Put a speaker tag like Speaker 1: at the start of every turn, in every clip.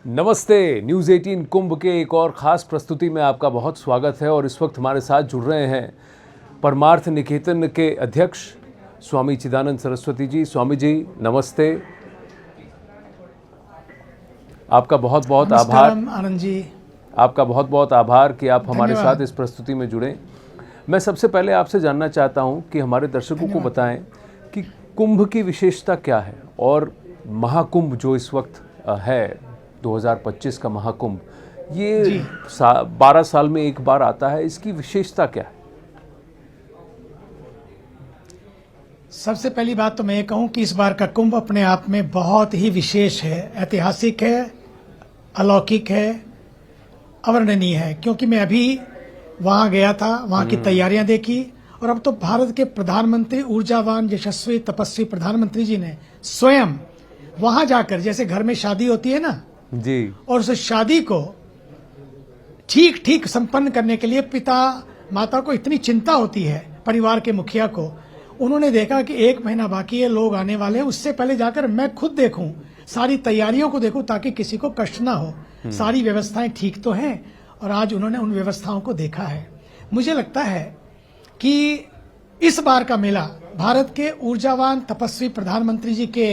Speaker 1: नमस्ते। न्यूज़ 18 कुंभ के एक और ख़ास प्रस्तुति में आपका बहुत स्वागत है। और इस वक्त हमारे साथ जुड़ रहे हैं परमार्थ निकेतन के अध्यक्ष स्वामी चिदानंद सरस्वती जी। स्वामी जी नमस्ते, आपका बहुत बहुत आभार।
Speaker 2: आनंद जी,
Speaker 1: आपका बहुत बहुत आभार कि आप हमारे साथ इस प्रस्तुति में जुड़े। मैं सबसे पहले आपसे जानना चाहता हूं कि हमारे दर्शकों को बताएं कि कुंभ की विशेषता क्या है और महाकुंभ जो इस वक्त है 2025 का महाकुंभ, ये 12 साल में एक बार आता है, इसकी विशेषता क्या है?
Speaker 2: सबसे पहली बात तो मैं ये कहूं कि इस बार का कुंभ अपने आप में बहुत ही विशेष है, ऐतिहासिक है, अलौकिक है, अवर्णनीय है। क्योंकि मैं अभी वहां गया था, वहां की तैयारियां देखी और अब तो भारत के प्रधानमंत्री, ऊर्जावान यशस्वी तपस्वी प्रधानमंत्री जी ने स्वयं वहां जाकर, जैसे घर में शादी होती है ना
Speaker 1: जी,
Speaker 2: और उस शादी को ठीक ठीक संपन्न करने के लिए पिता माता को इतनी चिंता होती है, परिवार के मुखिया को। उन्होंने देखा कि 1 महीना बाकी है, लोग आने वाले हैं, उससे पहले जाकर मैं खुद देखूं, सारी तैयारियों को देखूं ताकि किसी को कष्ट ना हो, सारी व्यवस्थाएं ठीक तो हैं। और आज उन्होंने उन व्यवस्थाओं को देखा है। मुझे लगता है कि इस बार का मेला भारत के ऊर्जावान तपस्वी प्रधानमंत्री जी के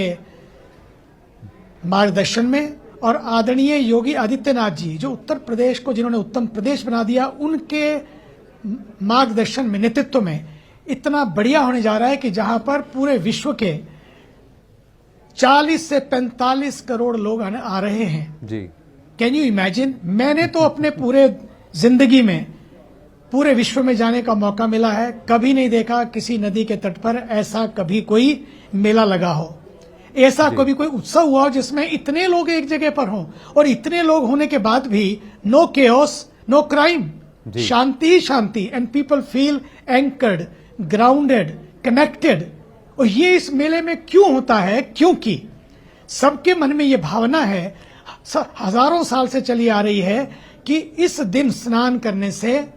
Speaker 2: मार्गदर्शन में और आदरणीय योगी आदित्यनाथ जी, जो उत्तर प्रदेश को जिन्होंने उत्तम प्रदेश बना दिया, उनके मार्गदर्शन में, नेतृत्व में इतना बढ़िया होने जा रहा है कि जहां पर पूरे विश्व के 40 से 45 करोड़ लोग आ रहे हैं
Speaker 1: जी।
Speaker 2: Can you imagine? मैंने तो अपने पूरे जिंदगी में पूरे विश्व में जाने का मौका मिला है, कभी नहीं देखा किसी नदी के तट पर ऐसा कभी कोई मेला लगा हो, ऐसा कभी कोई उत्सव हुआ हो जिसमें इतने लोग एक जगह पर हों और इतने लोग होने के बाद भी नो केओस, नो क्राइम, शांति ही शांति, and people feel anchored, grounded, connected. और ये इस मेले में क्यों होता है? क्योंकि सबके मन में ये भावना है, हजारों साल से चली आ रही है, कि इस दिन स्नान करने से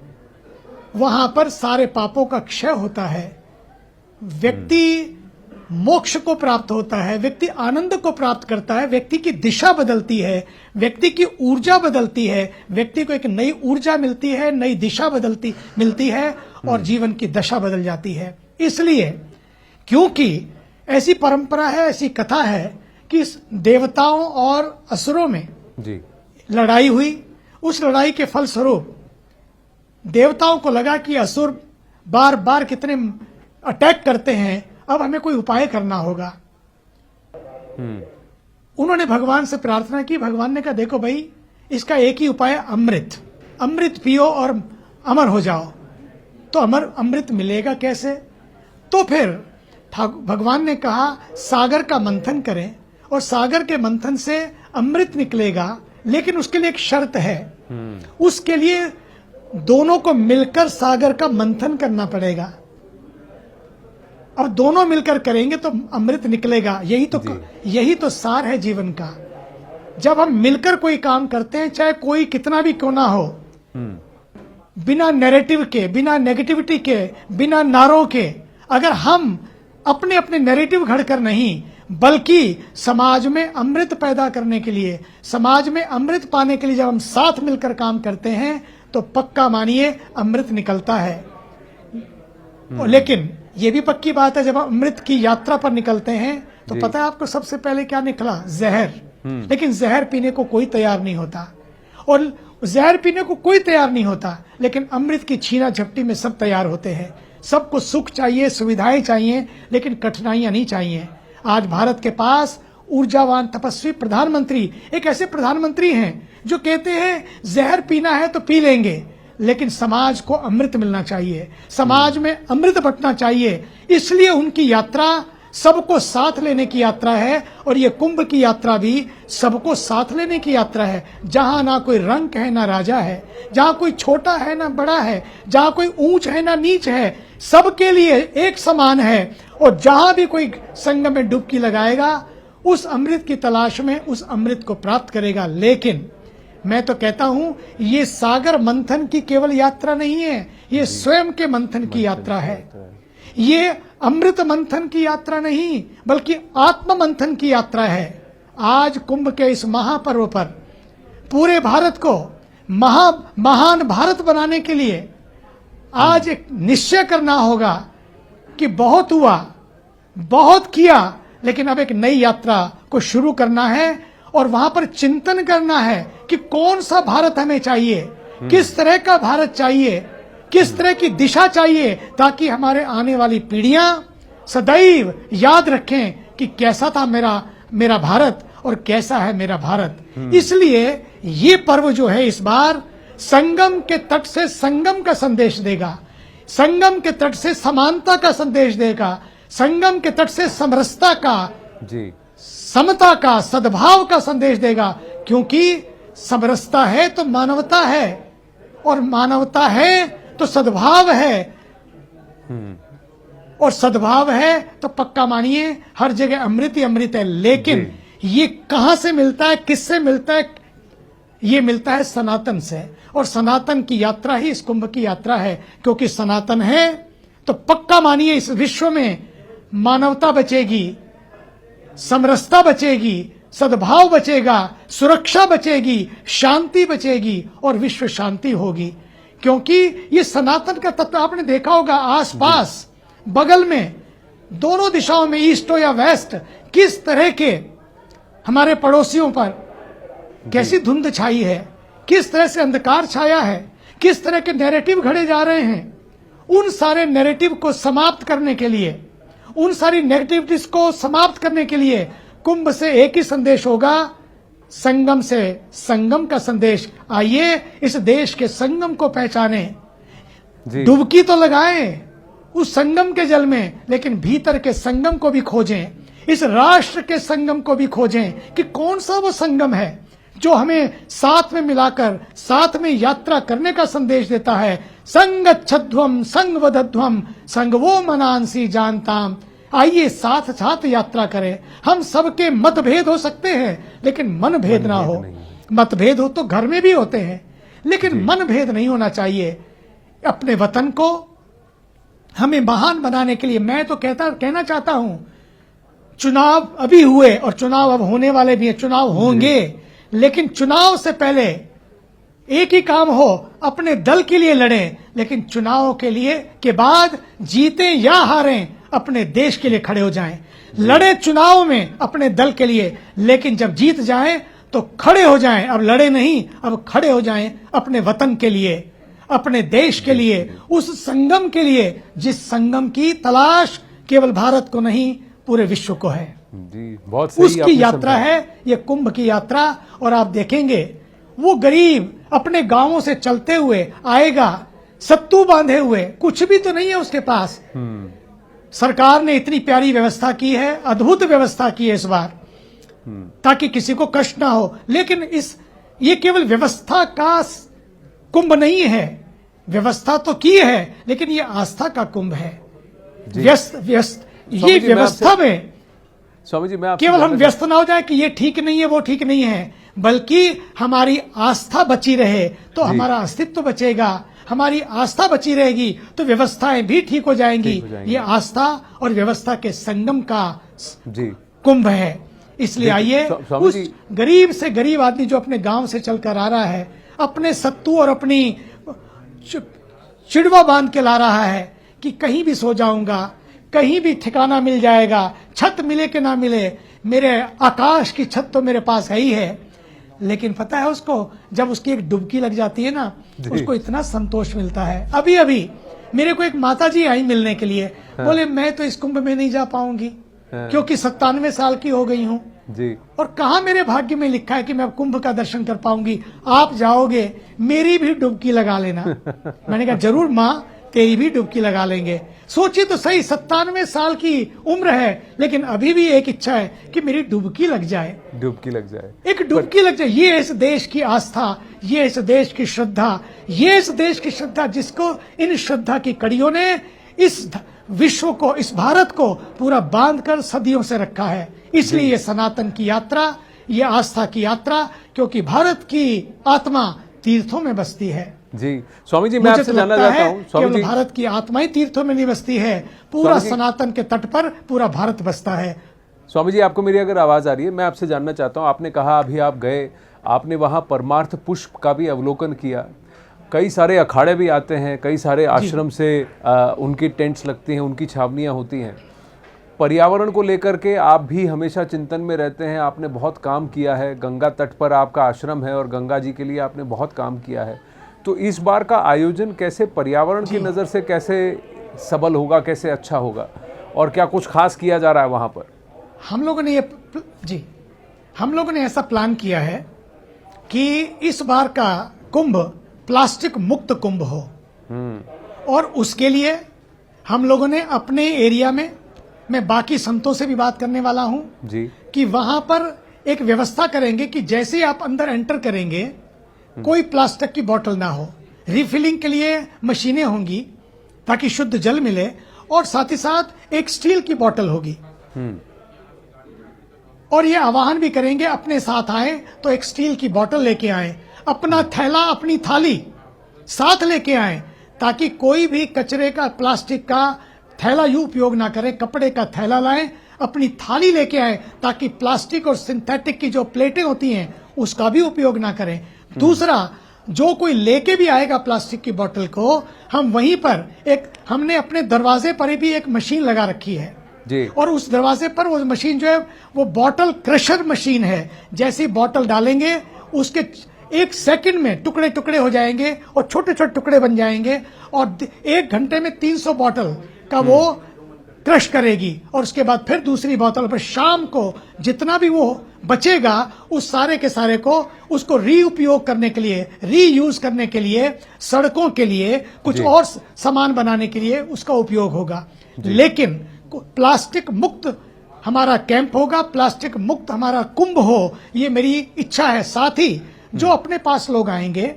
Speaker 2: वहां पर सारे पापों का क्षय होता है, व्यक्ति मोक्ष को प्राप्त होता है, व्यक्ति आनंद को प्राप्त करता है, व्यक्ति की दिशा बदलती है, व्यक्ति की ऊर्जा बदलती है, व्यक्ति को एक नई ऊर्जा मिलती है, नई दिशा मिलती है और जीवन की दशा बदल जाती है। इसलिए क्योंकि ऐसी परंपरा है, ऐसी कथा है कि देवताओं और असुरों में
Speaker 1: जी
Speaker 2: लड़ाई हुई। उस लड़ाई के फलस्वरूप देवताओं को लगा कि असुर बार बार कितने अटैक करते हैं, अब हमें कोई उपाय करना होगा। उन्होंने भगवान से प्रार्थना की। भगवान ने कहा, देखो भाई, इसका एक ही उपाय है, अमृत। अमृत पियो और अमर हो जाओ। तो अमृत मिलेगा कैसे? तो फिर भगवान ने कहा, सागर का मंथन करें और सागर के मंथन से अमृत निकलेगा, लेकिन उसके लिए एक शर्त है। उसके लिए दोनों को मिलकर सागर का मंथन करना पड़ेगा। अब दोनों मिलकर करेंगे तो अमृत निकलेगा। यही तो सार है जीवन का। जब हम मिलकर कोई काम करते हैं, चाहे कोई कितना भी क्यों ना हो, बिना नैरेटिव के, बिना नेगेटिविटी के, बिना नारों के, अगर हम अपने अपने नैरेटिव घड़कर नहीं, बल्कि समाज में अमृत पैदा करने के लिए, समाज में अमृत पाने के लिए जब हम साथ मिलकर काम करते हैं, तो पक्का मानिए अमृत निकलता है। लेकिन ये भी पक्की बात है, जब हम अमृत की यात्रा पर निकलते हैं तो पता है आपको सबसे पहले क्या निकला? जहर। लेकिन जहर पीने को कोई तैयार नहीं होता, और जहर पीने को कोई तैयार नहीं होता, लेकिन अमृत की छीना झपटी में सब तैयार होते हैं। सबको सुख चाहिए, सुविधाएं चाहिए, लेकिन कठिनाइयां नहीं चाहिए। आज भारत के पास ऊर्जावान तपस्वी प्रधानमंत्री, एक ऐसे प्रधानमंत्री हैं जो कहते हैं जहर पीना है तो पी लेंगे, लेकिन समाज को अमृत मिलना चाहिए, समाज में अमृत बंटना चाहिए। इसलिए उनकी यात्रा सबको साथ लेने की यात्रा है, और ये कुंभ की यात्रा भी सबको साथ लेने की यात्रा है। जहां ना कोई रंक है, ना राजा है, जहां कोई छोटा है ना बड़ा है, जहां कोई ऊंच है ना नीच है, सबके लिए एक समान है। और जहां भी कोई संगम में डुबकी लगाएगा, उस अमृत की तलाश में उस अमृत को प्राप्त करेगा। लेकिन मैं तो कहता हूं, ये सागर मंथन की केवल यात्रा नहीं है, ये स्वयं के मंथन की यात्रा है। ये अमृत मंथन की यात्रा नहीं, बल्कि आत्म मंथन की यात्रा है। आज कुंभ के इस महापर्व पर पूरे भारत को महान भारत बनाने के लिए आज एक निश्चय करना होगा कि बहुत हुआ, बहुत किया, लेकिन अब एक नई यात्रा को शुरू करना है और वहां पर चिंतन करना है कि कौन सा भारत हमें चाहिए, किस तरह का भारत चाहिए, किस तरह की दिशा चाहिए, ताकि हमारे आने वाली पीढ़ियां सदैव याद रखें कि कैसा था मेरा भारत और कैसा है मेरा भारत। इसलिए ये पर्व जो है इस बार संगम के तट से संगम का संदेश देगा, संगम के तट से समानता का संदेश देगा, संगम के तट से समरसता का,
Speaker 1: जी,
Speaker 2: समता का, सद्भाव का संदेश देगा। क्योंकि समरसता है तो मानवता है, और मानवता है तो सद्भाव है, और सद्भाव है तो पक्का मानिए हर जगह अमृत ही अमृत है। लेकिन ये कहां से मिलता है, किससे मिलता है? ये मिलता है सनातन से, और सनातन की यात्रा ही इस कुंभ की यात्रा है। क्योंकि सनातन है तो पक्का मानिए इस विश्व में मानवता बचेगी, समरसता बचेगी, सद्भाव बचेगा, सुरक्षा बचेगी, शांति बचेगी और विश्व शांति होगी। क्योंकि ये सनातन का तत्व आपने देखा होगा आसपास, बगल में, दोनों दिशाओं में, ईस्ट हो या वेस्ट, किस तरह के हमारे पड़ोसियों पर कैसी धुंध छाई है, किस तरह से अंधकार छाया है, किस तरह के नैरेटिव घड़े जा रहे हैं। उन सारे नैरेटिव को समाप्त करने के लिए, उन सारी नेगेटिविटीज को समाप्त करने के लिए कुंभ से एक ही संदेश होगा, संगम से संगम का संदेश। आइए इस देश के संगम को पहचाने, डुबकी तो लगाएं उस संगम के जल में, लेकिन भीतर के संगम को भी खोजें, इस राष्ट्र के संगम को भी खोजें कि कौन सा वो संगम है जो हमें साथ में मिलाकर, साथ में यात्रा करने का संदेश देता है। संगच्छध्वम संगवदध्वम संगवो मनांसी जानताम। आइए साथ साथ यात्रा करें। हम सबके मतभेद हो सकते हैं, लेकिन मन भेद ना हो। मतभेद हो तो घर में भी होते हैं, लेकिन मन भेद नहीं होना चाहिए। अपने वतन को हमें महान बनाने के लिए मैं तो कहना चाहता हूं, चुनाव अभी हुए और चुनाव अब होने वाले भी हैं, चुनाव होंगे, लेकिन चुनाव से पहले एक ही काम हो, अपने दल के लिए लड़ें, लेकिन चुनाव के बाद जीतें या हारें, अपने देश के लिए खड़े हो जाएं। लड़े चुनाव में अपने दल के लिए, लेकिन जब जीत जाएं तो खड़े हो जाएं। अब लड़े नहीं, अब खड़े हो जाएं अपने वतन के लिए, अपने देश के लिए, उस संगम के लिए जिस संगम की तलाश केवल भारत को नहीं पूरे विश्व को है।
Speaker 1: जी, बहुत सही
Speaker 2: उसकी यात्रा है ये कुंभ की यात्रा। और आप देखेंगे वो गरीब अपने गांवों से चलते हुए आएगा, सत्तू बांधे हुए, कुछ भी तो नहीं है उसके पास। सरकार ने इतनी प्यारी व्यवस्था की है, अद्भुत व्यवस्था की है इस बार, ताकि किसी को कष्ट ना हो। लेकिन ये केवल व्यवस्था का कुंभ नहीं है, व्यवस्था तो की है, लेकिन ये आस्था का कुंभ है। व्यस्त ये व्यवस्था में
Speaker 1: स्वामी जी, मैं
Speaker 2: केवल हम व्यस्त ना हो जाए कि ये ठीक नहीं है, वो ठीक नहीं है, बल्कि हमारी आस्था बची रहे तो हमारा अस्तित्व बचेगा। हमारी आस्था बची रहेगी तो व्यवस्थाएं भी ठीक हो जाएंगी। ये आस्था और व्यवस्था के संगम का कुंभ है। इसलिए आइए उस गरीब से गरीब आदमी जो अपने गांव से चलकर आ रहा है, अपने सत्तू और अपनी चिड़वा बांध के ला रहा है कि कहीं भी सो जाऊंगा, कहीं भी ठिकाना मिल जाएगा, छत मिले कि ना मिले, मेरे आकाश की छत तो मेरे पास है ही है। लेकिन पता है उसको, जब उसकी एक डुबकी लग जाती है ना, उसको इतना संतोष मिलता है। अभी अभी मेरे को एक माताजी आई मिलने के लिए, बोले मैं तो इस कुंभ में नहीं जा पाऊंगी क्योंकि 97 साल की हो गई हूँ
Speaker 1: जी, और
Speaker 2: कहाँ मेरे भाग्य में लिखा है कि मैं कुंभ का दर्शन कर पाऊंगी। आप जाओगे, मेरी भी डुबकी लगा लेना। मैंने कहा जरूर माँ, तेरी भी डुबकी लगा लेंगे। सोचिए तो सही, 97 साल की उम्र है, लेकिन अभी भी एक इच्छा है कि मेरी डुबकी लग जाए,
Speaker 1: डुबकी लग जाए,
Speaker 2: एक डुबकी लग जाए। ये इस देश की आस्था, ये इस देश की श्रद्धा, ये इस देश की श्रद्धा जिसको इन श्रद्धा की कड़ियों ने इस विश्व को, इस भारत को पूरा बांधकर सदियों से रखा है। इसलिए ये सनातन की यात्रा, ये आस्था की यात्रा, क्योंकि भारत की आत्मा तीर्थों में बसती है।
Speaker 1: जी स्वामी जी, मैं आपसे जानना चाहता हूँ, स्वामी जी,
Speaker 2: भारत की आत्मा ही तीर्थों में नहीं बसती है, पूरा सनातन के तट पर पूरा भारत बसता है।
Speaker 1: स्वामी जी, आपको मेरी अगर आवाज आ रही है, मैं आपसे जानना चाहता हूँ, आपने कहा अभी आप गए, आपने वहाँ परमार्थ पुष्प का भी अवलोकन किया। कई सारे अखाड़े भी आते हैं, कई सारे आश्रम से उनकी टेंट्स लगती हैं, उनकी छावनियाँ होती हैं। पर्यावरण को लेकर के आप भी हमेशा चिंतन में रहते हैं, आपने बहुत काम किया है, गंगा तट पर आपका आश्रम है और गंगा जी के लिए आपने बहुत काम किया है। तो इस बार का आयोजन कैसे पर्यावरण की नज़र से कैसे सबल होगा, कैसे अच्छा होगा, और क्या कुछ खास किया जा रहा है वहाँ पर?
Speaker 2: हम लोगों ने ऐसा प्लान किया है कि इस बार का कुंभ प्लास्टिक मुक्त कुंभ हो, और उसके लिए हम लोगों ने अपने एरिया में, मैं बाकी संतों से भी बात करने वाला हूं
Speaker 1: जी,
Speaker 2: कि वहां पर एक व्यवस्था करेंगे कि जैसे आप अंदर एंटर करेंगे कोई प्लास्टिक की बोतल ना हो, रिफिलिंग के लिए मशीनें होंगी ताकि शुद्ध जल मिले, और साथ ही साथ एक स्टील की बोतल होगी। और ये आह्वान भी करेंगे अपने साथ आए तो एक स्टील की बोतल लेके आए, अपना थैला अपनी थाली साथ लेके आए, ताकि कोई भी कचरे का प्लास्टिक का थैला यू उपयोग ना करें, कपड़े का थैला लाएं, अपनी थाली लेके आए, ताकि प्लास्टिक और सिंथेटिक की जो प्लेटें होती हैं उसका भी उपयोग ना करें। दूसरा, जो कोई लेके भी आएगा प्लास्टिक की बोतल को, हम वहीं पर हमने अपने दरवाजे पर भी एक मशीन लगा रखी है
Speaker 1: जी,
Speaker 2: और उस दरवाजे पर वो मशीन जो है वो बॉटल क्रशर मशीन है। जैसे बॉटल डालेंगे उसके 1 सेकंड में टुकड़े टुकड़े हो जाएंगे और छोटे छोटे टुकड़े बन जाएंगे, और 1 घंटे में 300 बॉटल का वो क्रश करेगी, और उसके बाद फिर दूसरी बोतल पर शाम को जितना भी वो बचेगा उस सारे के सारे को उसको रीउपयोग करने के लिए, रीयूज करने के लिए, सड़कों के लिए, कुछ और सामान बनाने के लिए उसका उपयोग होगा। लेकिन प्लास्टिक मुक्त हमारा कैंप होगा, प्लास्टिक मुक्त हमारा कुंभ हो, ये मेरी इच्छा है। साथ ही जो अपने पास लोग आएंगे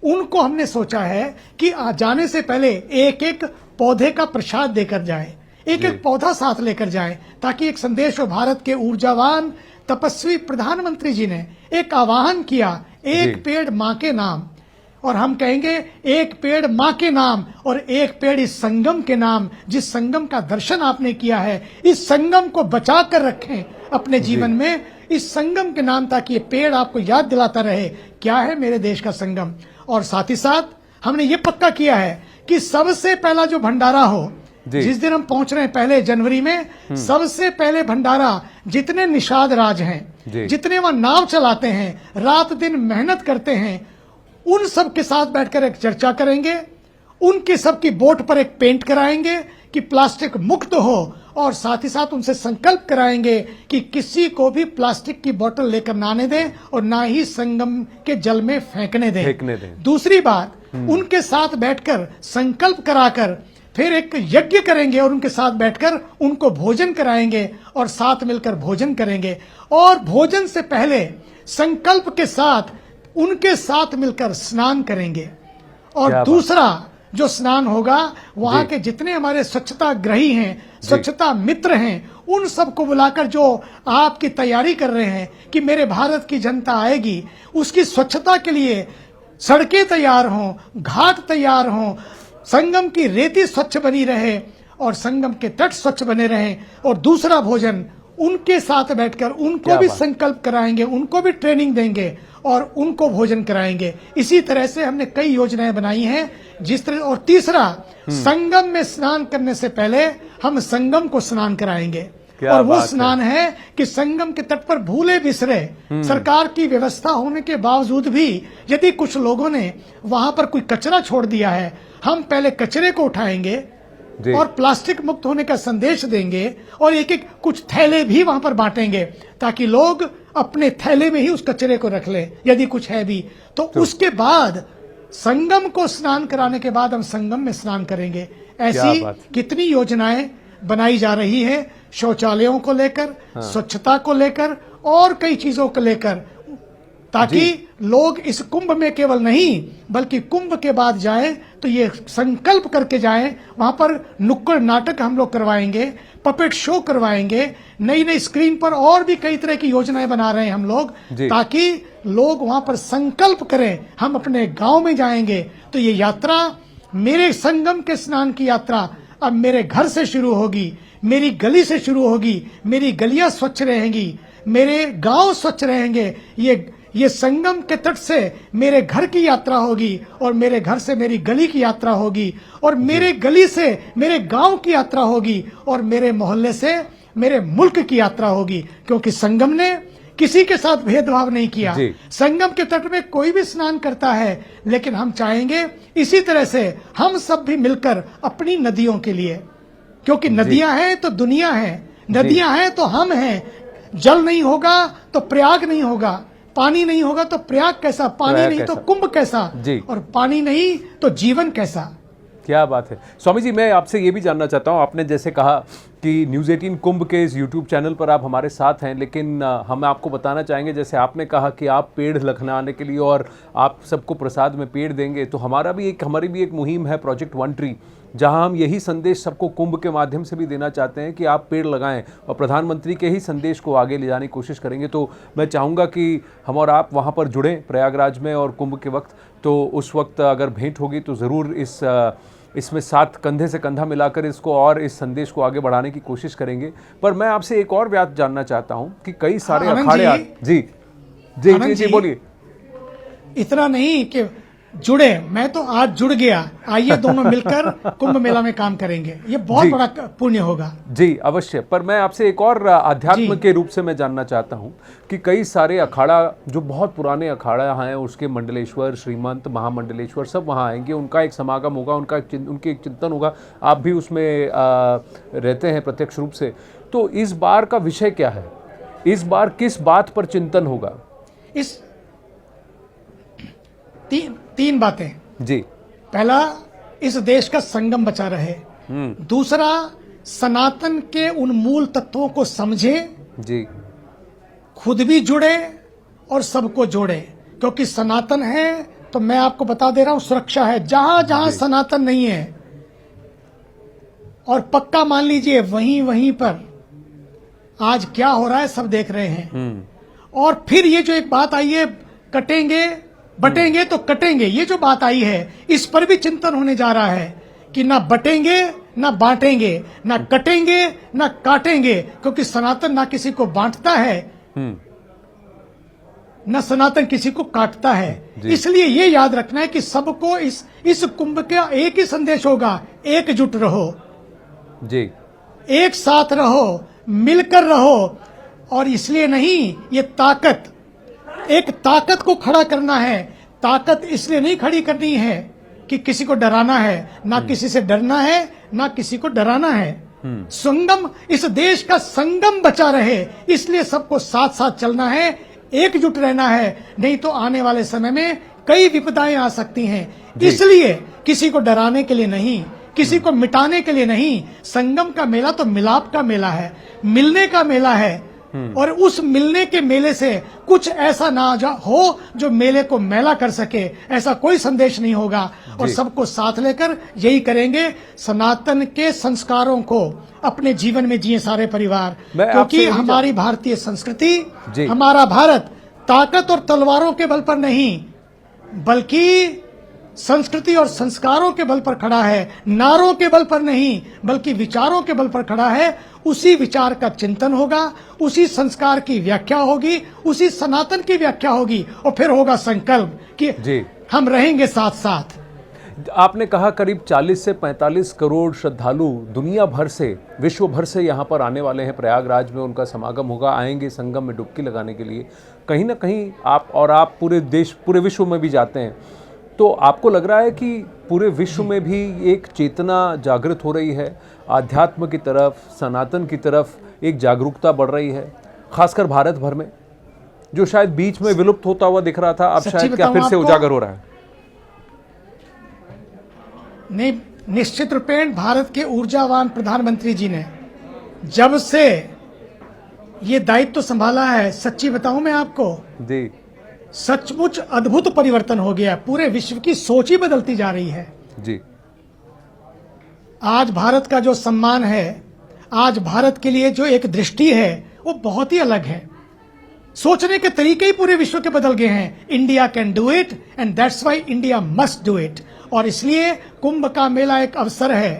Speaker 2: उनको हमने सोचा है कि जाने से पहले एक एक पौधे का प्रसाद देकर जाए, एक एक पौधा साथ लेकर जाए, ताकि एक संदेश हो। भारत के ऊर्जावान तपस्वी प्रधानमंत्री जी ने एक आह्वान किया, एक पेड़ माँ के नाम, और हम कहेंगे एक पेड़ माँ के नाम और एक पेड़ इस संगम के नाम। जिस संगम का दर्शन आपने किया है, इस संगम को बचा कर रखें अपने जीवन में, इस संगम के नाम, ताकि ये पेड़ आपको याद दिलाता रहे क्या है मेरे देश का संगम। और साथ ही साथ हमने ये पक्का किया है कि सबसे पहला जो भंडारा हो, जिस दिन हम पहुंच रहे हैं 1 जनवरी में, सबसे पहले भंडारा जितने निषाद राज हैं, जितने वहां नाव चलाते हैं, रात दिन मेहनत करते हैं, उन सब के साथ बैठकर एक चर्चा करेंगे, उनके सब की बोट पर एक पेंट कराएंगे कि प्लास्टिक मुक्त हो, और साथ ही साथ उनसे संकल्प कराएंगे कि किसी को भी प्लास्टिक की बोतल लेकर ना आने दें और ना ही संगम के जल में फेंकने दें। दूसरी बात, उनके साथ बैठकर संकल्प कराकर फिर एक यज्ञ करेंगे और उनके साथ बैठकर उनको भोजन कराएंगे और साथ मिलकर भोजन करेंगे। और भोजन से पहले संकल्प के साथ उनके साथ मिलकर स्नान करेंगे। और दूसरा जो स्नान होगा, वहां के जितने हमारे स्वच्छता ग्रही हैं, स्वच्छता मित्र हैं, उन सबको बुलाकर जो आपकी तैयारी कर रहे हैं कि मेरे भारत की जनता आएगी, उसकी स्वच्छता के लिए सड़कें तैयार हों, घाट तैयार हों, संगम की रेती स्वच्छ बनी रहे और संगम के तट स्वच्छ बने रहें। और दूसरा भोजन उनके साथ बैठकर उनको भी संकल्प कराएंगे, उनको भी ट्रेनिंग देंगे और उनको भोजन कराएंगे। इसी तरह से हमने कई योजनाएं बनाई हैं जिस तरह। और तीसरा, संगम में स्नान करने से पहले हम संगम को स्नान कराएंगे, और वो स्नान है कि संगम के तट पर भूले बिसरे सरकार की व्यवस्था होने के बावजूद भी यदि कुछ लोगों ने वहां पर कोई कचरा छोड़ दिया है, हम पहले कचरे को उठाएंगे और प्लास्टिक मुक्त होने का संदेश देंगे, और एक एक कुछ थैले भी वहां पर बांटेंगे ताकि लोग अपने थैले में ही उस कचरे को रख लें यदि कुछ है भी तो उसके बाद संगम को स्नान कराने के बाद हम संगम में स्नान करेंगे। ऐसी कितनी योजनाएं बनाई जा रही है, शौचालयों को लेकर, स्वच्छता को लेकर और कई चीजों को लेकर, ताकि लोग इस कुंभ में केवल नहीं बल्कि कुंभ के बाद जाए तो ये संकल्प करके जाएं। वहां पर नुक्कड़ नाटक हम लोग करवाएंगे, पपेट शो करवाएंगे, नई नई स्क्रीन पर और भी कई तरह की योजनाएं बना रहे हैं हम लोग, ताकि लोग वहां पर संकल्प करें। हम अपने गांव में जाएंगे तो ये यात्रा, मेरे संगम के स्नान की यात्रा अब मेरे घर से शुरू होगी, मेरी गली से शुरू होगी, मेरी गलियां स्वच्छ रहेंगी, मेरे गांव स्वच्छ रहेंगे, ये ये संगम के तट से मेरे घर की यात्रा होगी, और मेरे घर से मेरी गली की यात्रा होगी, और मेरे गली से मेरे गांव की यात्रा होगी, और मेरे मोहल्ले से मेरे मुल्क की यात्रा होगी। क्योंकि संगम ने किसी के साथ भेदभाव नहीं किया। संगम के तट में कोई भी स्नान करता है, लेकिन हम चाहेंगे इसी तरह से हम सब भी मिलकर अपनी नदियों के लिए, क्योंकि नदियां हैं तो दुनिया है, नदियां हैं तो हम हैं। जल नहीं होगा तो प्रयाग नहीं होगा, पानी नहीं होगा तो प्रयाग कैसा, पानी नहीं तो कुंभ कैसा, और पानी नहीं तो जीवन कैसा।
Speaker 1: क्या बात है स्वामी जी। मैं आपसे ये भी जानना चाहता हूँ, आपने जैसे कहा कि न्यूज़ 18 कुंभ के इस यूट्यूब चैनल पर आप हमारे साथ हैं, लेकिन हम आपको बताना चाहेंगे, जैसे आपने कहा कि आप पेड़ लखनाने के लिए और आप सबको प्रसाद में पेड़ देंगे, तो हमारी भी एक मुहिम है प्रोजेक्ट वन ट्री, जहां हम यही संदेश सबको कुंभ के माध्यम से भी देना चाहते हैं कि आप पेड़ लगाएं, और प्रधानमंत्री के ही संदेश को आगे ले जाने की कोशिश करेंगे। तो मैं चाहूँगा कि हम और आप वहाँ पर जुड़ें प्रयागराज में, और कुंभ के वक्त तो उस वक्त अगर भेंट होगी तो ज़रूर इसमें साथ कंधे से कंधा मिलाकर इसको और इस संदेश को आगे बढ़ाने की कोशिश करेंगे। पर मैं आपसे एक और बात जानना चाहता हूं कि कई सारे अखाड़े जी जी जी जी बोलिए।
Speaker 2: इतना नहीं कि जुड़े, मैं तो आज जुड़ गया, आइए दोनों मिलकर कुंभ मेला में काम करेंगे, ये बहुत बड़ा पुण्य होगा।
Speaker 1: जी अवश्य। पर मैं आपसे एक और अध्यात्म के रूप से मैं जानना चाहता हूं कि कई सारे अखाड़ा जो बहुत पुराने अखाड़ा हैं, उसके मंडलेश्वर, श्रीमंत, महामंडलेश्वर सब वहां आएंगे, उनका एक समागम होगा, उनके एक चिंतन होगा। आप भी उसमें रहते हैं प्रत्यक्ष रूप से, तो इस बार का विषय क्या है? इस बार किस बात पर चिंतन होगा?
Speaker 2: इस तीन बातें
Speaker 1: जी।
Speaker 2: पहला, इस देश का संगम बचा रहे। दूसरा, सनातन के उन मूल तत्वों को समझे
Speaker 1: जी,
Speaker 2: खुद भी जुड़े और सबको जोड़े। क्योंकि सनातन है तो मैं आपको बता दे रहा हूं, सुरक्षा है। जहां जहां सनातन नहीं है, और पक्का मान लीजिए वहीं वहीं पर आज क्या हो रहा है सब देख रहे हैं। और फिर ये जो एक बात आई है, कटेंगे बटेंगे तो कटेंगे, ये जो बात आई है, इस पर भी चिंतन होने जा रहा है कि ना बटेंगे ना बांटेंगे, ना कटेंगे ना काटेंगे। क्योंकि सनातन ना किसी को बांटता है, ना सनातन किसी को काटता है। इसलिए ये याद रखना है कि सबको इस कुंभ का एक ही संदेश होगा, एकजुट रहो
Speaker 1: जी,
Speaker 2: एक साथ रहो, मिलकर रहो। और इसलिए नहीं, ये ताकत, एक ताकत को खड़ा करना है। ताकत इसलिए नहीं खड़ी करनी है कि किसी को डराना है, ना किसी से डरना है, ना किसी को डराना है। संगम, इस देश का संगम बचा रहे, इसलिए सबको साथ साथ चलना है, एकजुट रहना है। नहीं तो आने वाले समय में कई विपदाएं आ सकती हैं। इसलिए किसी को डराने के लिए नहीं, किसी को मिटाने के लिए नहीं। संगम का मेला तो मिलाप का मेला है, मिलने का मेला है। और उस मिलने के मेले से कुछ ऐसा ना हो जो मेले को मैला कर सके, ऐसा कोई संदेश नहीं होगा। और सबको साथ लेकर यही करेंगे, सनातन के संस्कारों को अपने जीवन में जिए सारे परिवार। क्योंकि हमारी भारतीय संस्कृति, हमारा भारत ताकत और तलवारों के बल पर नहीं, बल्कि संस्कृति और संस्कारों के बल पर खड़ा है। नारों के बल पर नहीं, बल्कि विचारों के बल पर खड़ा है। उसी विचार का चिंतन होगा, उसी संस्कार की व्याख्या होगी, उसी सनातन की व्याख्या होगी, और फिर होगा संकल्प कि हम रहेंगे साथ साथ।
Speaker 1: आपने कहा करीब 40 से 45 करोड़ श्रद्धालु दुनिया भर से, विश्व भर से यहाँ पर आने वाले हैं। प्रयागराज में उनका समागम होगा, आएंगे संगम में डुबकी लगाने के लिए। कहीं ना कहीं आप पूरे देश, पूरे विश्व में भी जाते हैं, तो आपको लग रहा है कि पूरे विश्व में भी एक चेतना जागृत हो रही है, आध्यात्म की तरफ, सनातन की तरफ एक जागरूकता बढ़ रही है, खासकर भारत भर में, जो शायद बीच में विलुप्त होता हुआ दिख रहा था, अब शायद क्या फिर से उजागर हो रहा है?
Speaker 2: नहीं, निश्चित रूपेण भारत के ऊर्जावान प्रधानमंत्री जी ने जब से ये दायित्व संभाला है, सच्ची बताऊं मैं आपको जी, सचमुच अद्भुत परिवर्तन हो गया। पूरे विश्व की सोच ही बदलती जा रही है जी। आज भारत का जो सम्मान है, आज भारत के लिए जो एक दृष्टि है, वो बहुत ही अलग है। सोचने के तरीके ही पूरे विश्व के बदल गए हैं। India can do it and that's why India must do it. और इसलिए कुंभ का मेला एक अवसर है,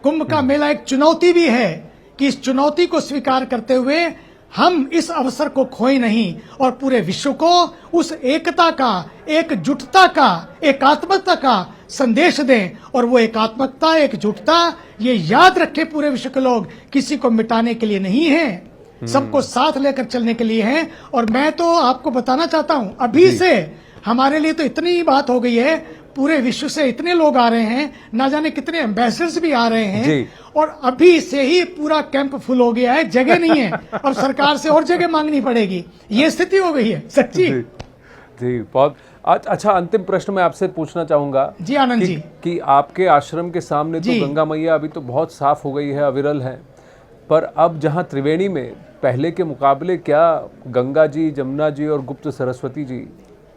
Speaker 2: कुंभ का मेला एक चुनौती भी है कि इस चुनौती को स्वीकार करते हुए हम इस अवसर को खोए नहीं और पूरे विश्व को उस एकता का, एकजुटता का, एकात्मकता का संदेश दें। और वो एकात्मकता, एकजुटता, ये याद रखे पूरे विश्व के लोग, किसी को मिटाने के लिए नहीं है, सबको साथ लेकर चलने के लिए है। और मैं तो आपको बताना चाहता हूं, अभी से हमारे लिए तो इतनी बात हो गई है, पूरे विश्व से इतने लोग आ रहे हैं, ना जाने कितने एम्बेसडर्स भी आ रहे हैं, और अभी से ही पूरा कैंप फुल हो गया है, जगह नहीं है। अब सरकार से और जगह मांगनी पड़ेगी, ये स्थिति हो गई है सच्ची।
Speaker 1: जी बहुत अच्छा। अंतिम प्रश्न मैं आपसे पूछना चाहूंगा
Speaker 2: जी आनंद जी,
Speaker 1: कि आपके आश्रम के सामने तो गंगा मैया अभी तो बहुत साफ हो गई है, अविरल है, पर अब जहां त्रिवेणी में पहले के मुकाबले क्या गंगा जी, जमुना जी और गुप्त सरस्वती जी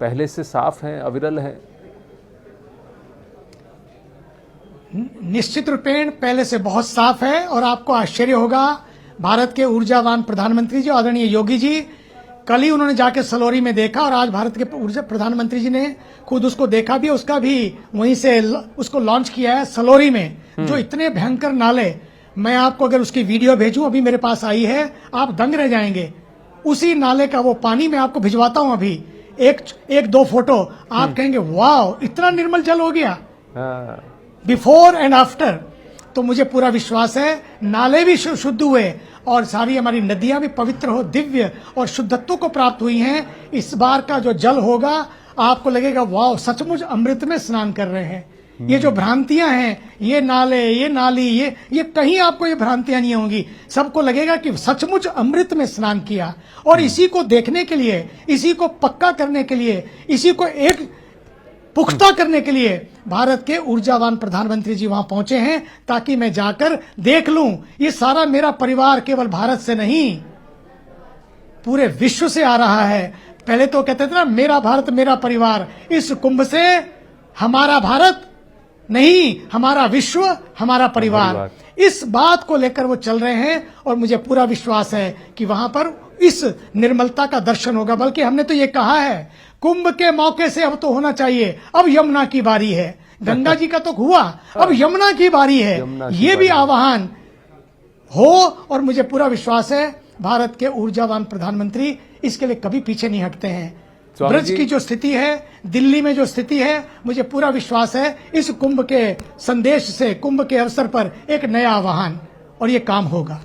Speaker 1: पहले से साफ हैं, अविरल हैं?
Speaker 2: निश्चित रूपेण पहले से बहुत साफ है। और आपको आश्चर्य होगा, भारत के ऊर्जावान प्रधानमंत्री जी आदरणीय योगी जी, कल ही उन्होंने जाके सलोरी में देखा, और आज भारत के ऊर्जा प्रधानमंत्री जी ने खुद उसको देखा भी, उसका भी वहीं से उसको लॉन्च किया है सलोरी में। जो इतने भयंकर नाले, मैं आपको अगर उसकी वीडियो भेजूं, अभी मेरे पास आई है, आप दंग रह जाएंगे। उसी नाले का वो पानी मैं आपको भिजवाता हूं अभी, एक दो फोटो, आप कहेंगे वाह इतना निर्मल जल हो गया, बिफोर एंड आफ्टर। तो मुझे पूरा विश्वास है नाले भी शुद्ध हुए और सारी हमारी नदियां भी पवित्र हो, दिव्य और शुद्धत्व को प्राप्त हुई हैं। इस बार का जो जल होगा, आपको लगेगा वाह सचमुच अमृत में स्नान कर रहे हैं। ये जो भ्रांतियां हैं, ये नाले, ये नाली, ये कहीं आपको ये भ्रांतियां नहीं होंगी, सबको लगेगा कि सचमुच अमृत में स्नान किया। और इसी को देखने के लिए, इसी को पक्का करने के लिए, इसी को एक पुख्ता करने के लिए भारत के ऊर्जावान प्रधानमंत्री जी वहां पहुंचे हैं, ताकि मैं जाकर देख लूं। ये सारा मेरा परिवार केवल भारत से नहीं, पूरे विश्व से आ रहा है। पहले तो कहते थे ना मेरा भारत मेरा परिवार, इस कुंभ से हमारा भारत नहीं, हमारा विश्व, हमारा परिवार, इस बात को लेकर वो चल रहे हैं। और मुझे पूरा विश्वास है कि वहां पर इस निर्मलता का दर्शन होगा। बल्कि हमने तो ये कहा है, कुंभ के मौके से अब तो होना चाहिए, अब यमुना की बारी है। गंगा जी का तो हुआ, अब यमुना की बारी है, ये भी आह्वान हो। और मुझे पूरा विश्वास है भारत के ऊर्जावान प्रधानमंत्री इसके लिए कभी पीछे नहीं हटते हैं। ब्रज की जो स्थिति है, दिल्ली में जो स्थिति है, मुझे पूरा विश्वास है इस कुंभ के संदेश से, कुंभ के अवसर पर एक नया आह्वान, और ये काम होगा।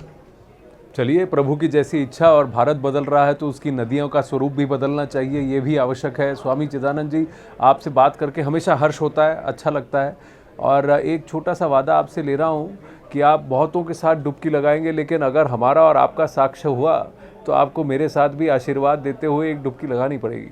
Speaker 1: चलिए, प्रभु की जैसी इच्छा, और भारत बदल रहा है तो उसकी नदियों का स्वरूप भी बदलना चाहिए, ये भी आवश्यक है। स्वामी चिदानंद जी, आपसे बात करके हमेशा हर्ष होता है, अच्छा लगता है। और एक छोटा सा वादा आपसे ले रहा हूँ कि आप बहुतों के साथ डुबकी लगाएंगे, लेकिन अगर हमारा और आपका साक्ष्य हुआ तो आपको मेरे साथ भी आशीर्वाद देते हुए एक डुबकी लगानी पड़ेगी।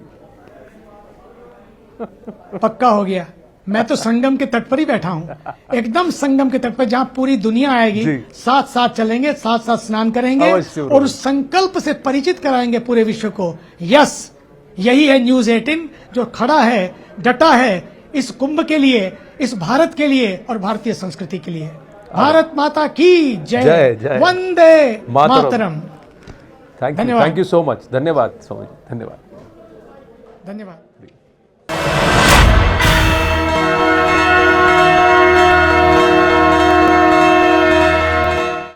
Speaker 2: पक्का हो गया। मैं तो संगम के तट पर ही बैठा हूँ, एकदम संगम के तट पर, जहाँ पूरी दुनिया आएगी, साथ साथ चलेंगे, साथ साथ स्नान करेंगे और उस संकल्प से परिचित कराएंगे पूरे विश्व को। यस, यही है न्यूज 18 जो खड़ा है, डटा है इस कुंभ के लिए, इस भारत के लिए और भारतीय संस्कृति के लिए। भारत माता की जय, Vande Mataram.
Speaker 1: Thank you so much. धन्यवाद स्वामी, धन्यवाद।
Speaker 2: धन्यवाद।